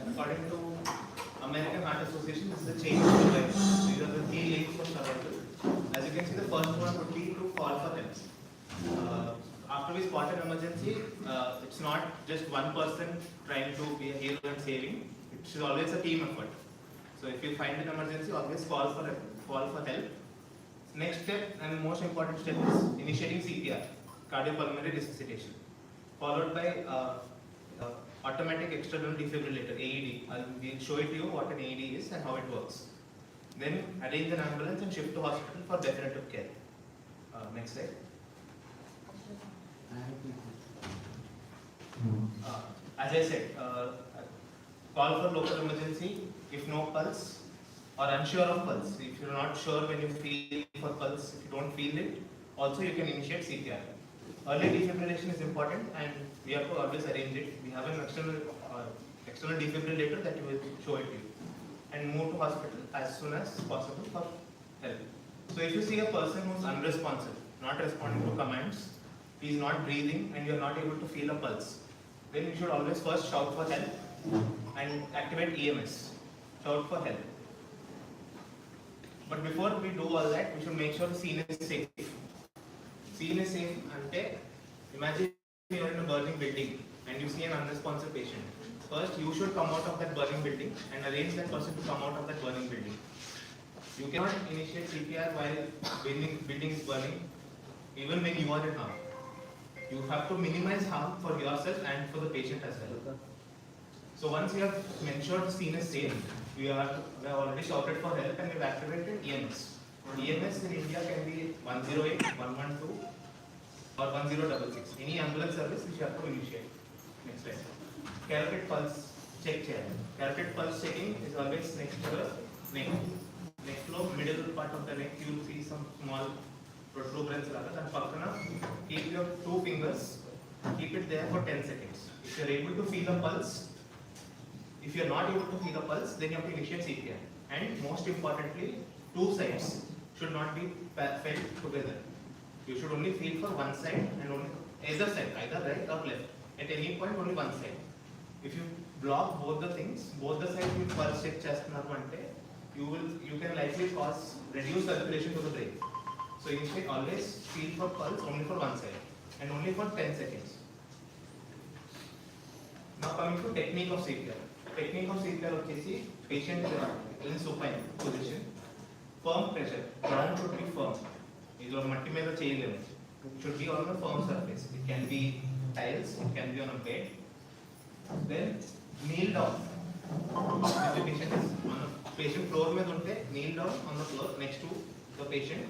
according to American Heart Association, this is a chain of survival. These are the 3 links for survival. As you can see, the first one would be to call for help. After we spot an emergency, it's not just one person trying to be a hero and saving. It is always a team effort. So if you find an emergency, always call for help. Next step and most important step is initiating CPR, cardiopulmonary resuscitation, followed by automatic external defibrillator, AED. We'll show it to you what an AED is and how it works. Then arrange an ambulance and shift to hospital for definitive care. Next slide. As I said, call for local emergency if no pulse or unsure of pulse. If you're not sure when you feel for pulse, if you don't feel it, also you can initiate CPR. Early defibrillation is important and we have to always arrange it. We have an external defibrillator that we will show it to you. And move to hospital as soon as possible for help. So if you see a person who's unresponsive, not responding to commands, he is not breathing and you are not able to feel a pulse, then you should always first shout for help and activate EMS. Shout for help. But before we do all that, we should make sure the scene is safe. Scene is safe ante, imagine you are in a burning building and you see an unresponsive patient. First, you should come out of that burning building and arrange that person to come out of that burning building. You cannot initiate CPR while building is burning, even when you are in harm. You have to minimize harm for yourself and for the patient as well. So once you have ensured the scene is safe, we have already shouted for help and we have activated EMS. EMS in India can be 108, 112 or 1066. Any ambulance service which you have to initiate. Next slide. Carotid pulse check chair. Carotid pulse checking is always next to the neck. Neck flow, middle part of the neck, you will see some small protuberance rather than pakana. Keep your 2 fingers, keep it there for 10 seconds. If you are able to feel a pulse, if you are not able to feel a pulse, then you have to initiate CPR. And most importantly, 2 sides should not be felt together. You should only feel for one side and only either side, either right or left. At any point, only one side. If you block both the things, both the sides with pulse check chest narvante, you can likely cause reduced circulation to the brain. So initially, always feel for pulse only for one side and only for 10 seconds. Now coming to technique of CPR. Technique of CPR is patient in supine position. Firm pressure. Ground should be firm. It should be on a firm surface. It can be tiles, it can be on a bed. Then kneel down. If the patient is on a patient floor, kneel down on the floor next to the patient.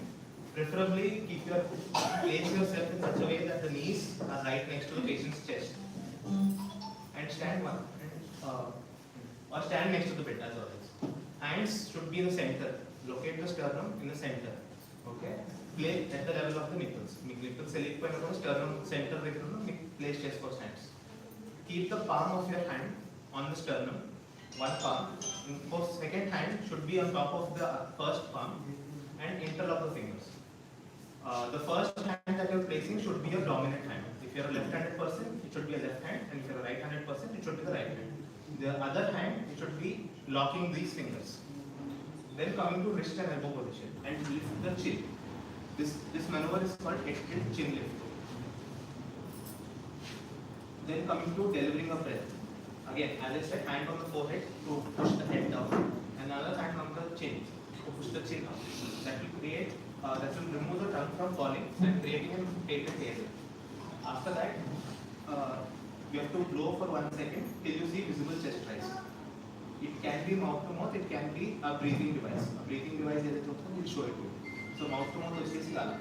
Preferably place yourself in such a way that the knees are right next to the patient's chest. And stand or stand next to the bed as always. Hands should be in the center. Locate the sternum in the center. Okay. Place at the level of the nipples. Nipples select sternum center place chest for stands. Keep the palm of your hand on the sternum, one palm. Second hand should be on top of the first palm and interlock the fingers. The first hand that you are placing should be your dominant hand. If you are a left-handed person, it should be a left hand, and if you are a right-handed person, it should be the right hand. The other hand, it should be locking these fingers. Then coming to wrist and elbow position and lift the chin. This maneuver is called head tilt chin lift. Then coming to delivering a breath. Again, as I said, hand on the forehead to push the head down, and another hand on the chin to push the chin up. That will remove the tongue from falling and creating a patent area. After that, you have to blow for 1 second till you see visible chest rise. It can be mouth to mouth, it can be a breathing device. A breathing device is will show it to you. So mouth to mouth is alag.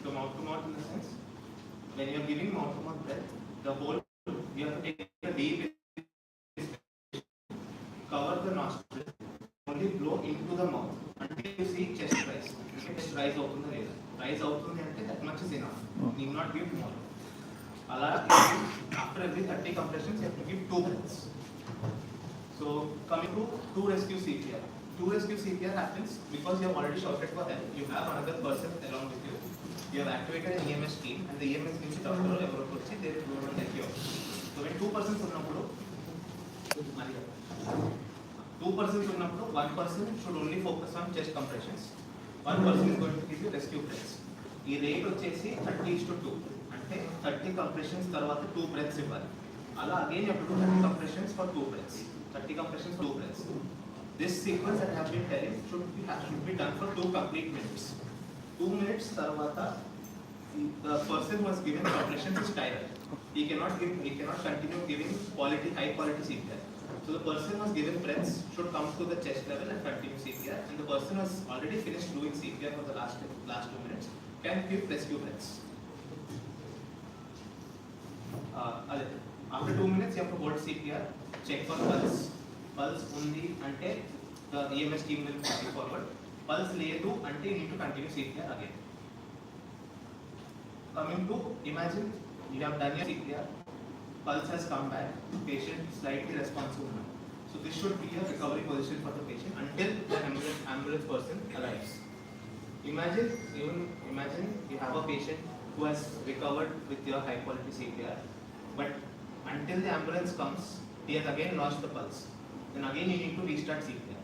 So mouth to mouth in the sense, when you are giving mouth to mouth breath, the whole you have to take a deep cover the nostril, only blow into the mouth until you see chest rise. Chest rise out on the laser. Rise out on the that much is enough. Need not give more. After every 30 compressions, you have to give 2 breaths. So coming to 2 rescue CPR. 2 rescue CPR happens because you have already shouted for help. You have another person along with you. You have activated an EMS team, and the EMS gives it doctor or they will go and help you out. So when 2 persons Two persons unnappudu, one person should only focus on chest compressions. One person is going to give you rescue breaths. ఈ rate వచ్చేసి 30:2 అంటే 30 compressions తర్వాత 2 breaths ఇవ్వాలి. అలా again you have to do 30 compressions for 2 breaths. 30 compressions for 2 breaths. This sequence that I have been telling should be done for 2 complete minutes. 2 minutes tarvata the person who has given compressions is tired. He cannot continue giving high quality CPR. So the person who has given breaths should come to the chest level and continue CPR. And the person who has already finished doing CPR for the last 2 minutes can give rescue breaths. After 2 minutes you have to hold CPR, check for pulse. Pulse only ante the EMS team will push you forward. Pulse ledu ante you need to continue CPR again. Coming to, imagine you have done your CPR, pulse has come back, patient slightly responsive now. So this should be a recovery position for the patient until the ambulance person arrives. Imagine you have a patient who has recovered with your high quality CPR, but until the ambulance comes, he has again lost the pulse. Then again you need to restart CPR.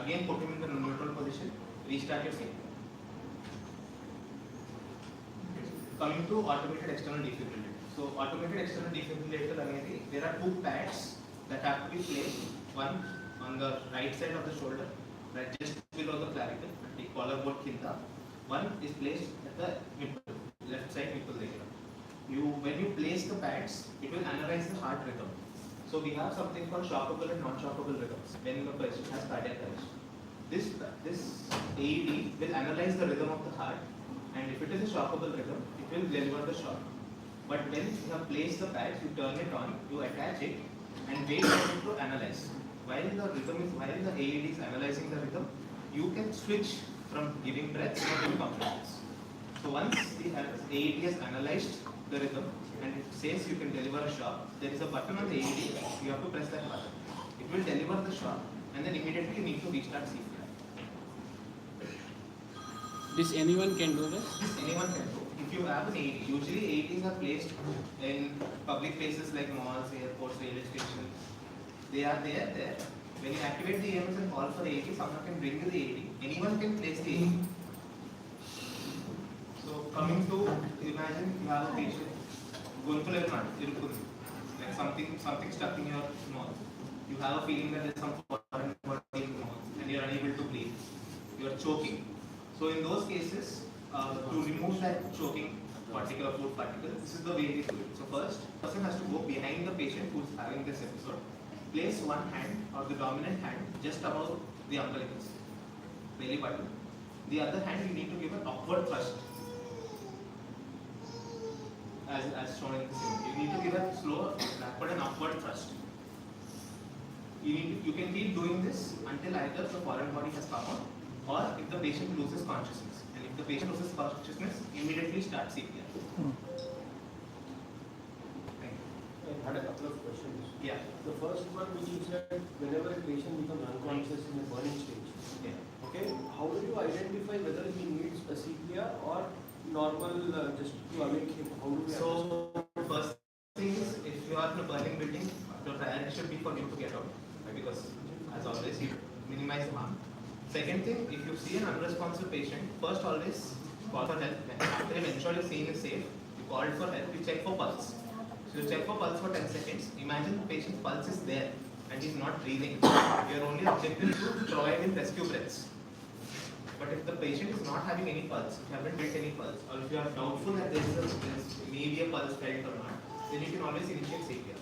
Again put him in the neutral position, restart your CPR. Coming to automated external defibrillator. So automated external defibrillator anedi, there are 2 pads that have to be placed. One on the right side of the shoulder, right just below the clavicle, the collarbone kinda. One is placed at the nipple, left side nipple area. When you place the pads, it will analyze the heart rhythm. So we have something called shockable and non-shockable rhythms when the patient has cardiac arrest. This AED will analyze the rhythm of the heart, and if it is a shockable rhythm, it will deliver the shock. But when you have placed the pads, you turn it on, you attach it, and wait for it to analyze. While the AED is analyzing the rhythm, you can switch from giving breaths to giving compressions. So once the AED has analyzed the rhythm and it says you can deliver a shock, there is a button on the AED, you have to press that button. It will deliver the shock, and then immediately you need to restart CPR. This anyone can do this? This anyone can do. If you have an AED, usually AEDs are placed in public places like malls, airports, railway stations. They are there. When you activate the EMS and call for AED, someone can bring you the AED. Anyone can place the AED. So coming to, imagine you have a patient, like something stuck in your mouth. You have a feeling that there is some foreign body in your mouth and you are unable to breathe. You are choking. So in those cases, to remove that choking particle or food particle, this is the way we do it. So first, the person has to go behind the patient who is having this episode, place one hand or the dominant hand just above the umbilicus, belly button. The other hand you need to give an upward thrust, as shown in the scene. You need to give a slow backward and upward thrust. You can keep doing this until either the foreign body has come out, or if the patient loses consciousness. And if the patient loses consciousness, immediately start CPR. Thank you. I had a couple of questions. Yeah. The first one, which you said, whenever a patient becomes unconscious in a burning stage, Yeah. okay, how do you identify whether he needs a CPR or normal just to awake him? How do we So first thing is, if you are in a burning building, the priority should be for you to get out, because as always you minimize the harm. Second thing, if you see an unresponsive patient, first always call for help. After you ensure your scene is safe, you called for help, you check for pulse. So you check for pulse for 10 seconds. Imagine the patient's pulse is there and he's not breathing. Your only objective is to provide him rescue breaths. But if the patient is not having any pulse, if you haven't felt any pulse, or if you are doubtful that there is maybe a pulse felt or not, then you can always initiate CPR.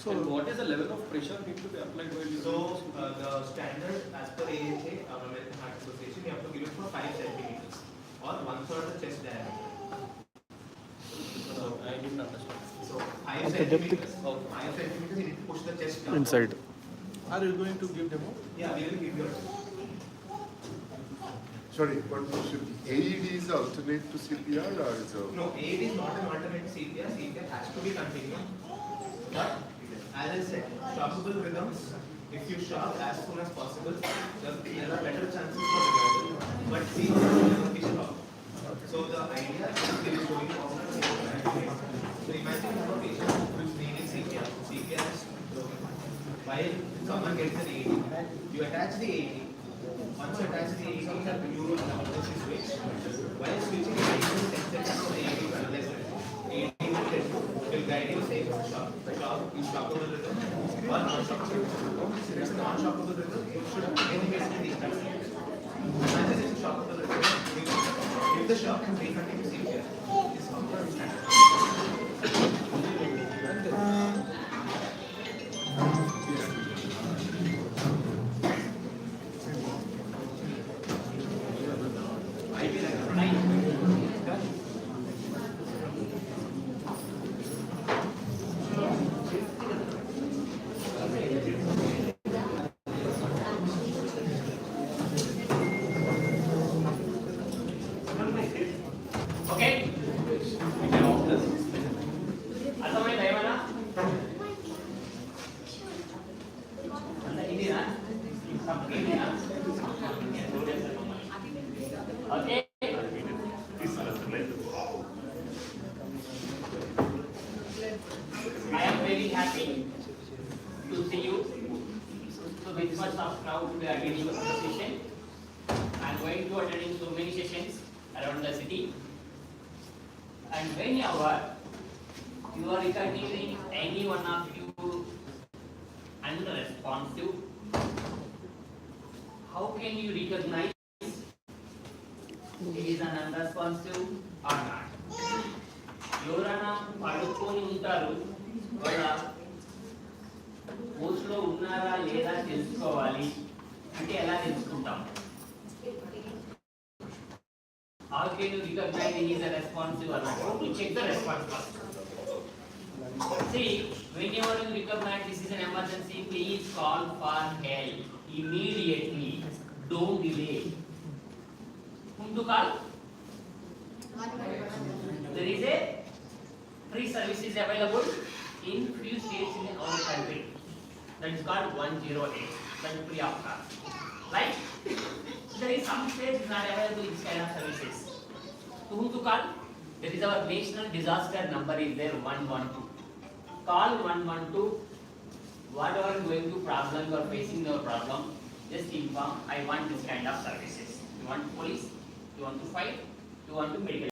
So what is the level of pressure need to be applied while you So the standard as per AHA, our American Heart Association, you have to give it for 5 centimeters or 1/3 the chest diameter. I didn't understand. So 5 centimeters. 5 centimeters you need to push the chest down. Inside. Are you going to give demo? Yeah, we will give you. Sorry, but should AED is alternate to CPR or is a... No, AED is not an alternate to CPR. CPR has to be continued. But as I said, shockable rhythms, if you shock as soon as possible, there are better chances for revival. But CPR will never be shocked. So the idea is showing you how to. So imagine you have a patient who is needing CPR. CPR is broken. while someone gets an AED, you attach the AED. Once you attach the AED, you will emergency switch. While switching the AED, 10 seconds for the AED to analyze it. AED will guide you safe shock. Is shockable rhythm or non-shockable rhythm. If it's a non-shockable rhythm, you should again basically restart. Imagine it's a shockable rhythm. You give the shock and recontinue CPR. This is how we start. Okay? We can off this. అర్థమైందా ఏమన్నా? ఇదేనా? ఇదేనా? Okay? I am very happy to see you. So with much of crowd today attending the session. I am going to attending so many sessions around the city. And whenever you are recognizing any one of you unresponsive, how can you recognize it is an unresponsive or not? ఎవరైనా పడుకొని ఉంటారు వాళ్ళ పోస్ట్లో ఉన్నారా లేదా తెలుసుకోవాలి అంటే ఎలా తెలుసుకుంటాం? How can you recognize he is a responsive or not? How to check the response first? See, whenever you recognize this is an emergency, please call for help immediately. Don't delay. Whom to call? There is a free services available in few states in our country. That is called 108. That is free of cost. Right? There is some states not available this kind of services. To whom to call? There is our national disaster number is there 112. Call 112. Whatever going to problem you are facing your problem, just inform I want this kind of services. You want police? You want to fight? You want to medical?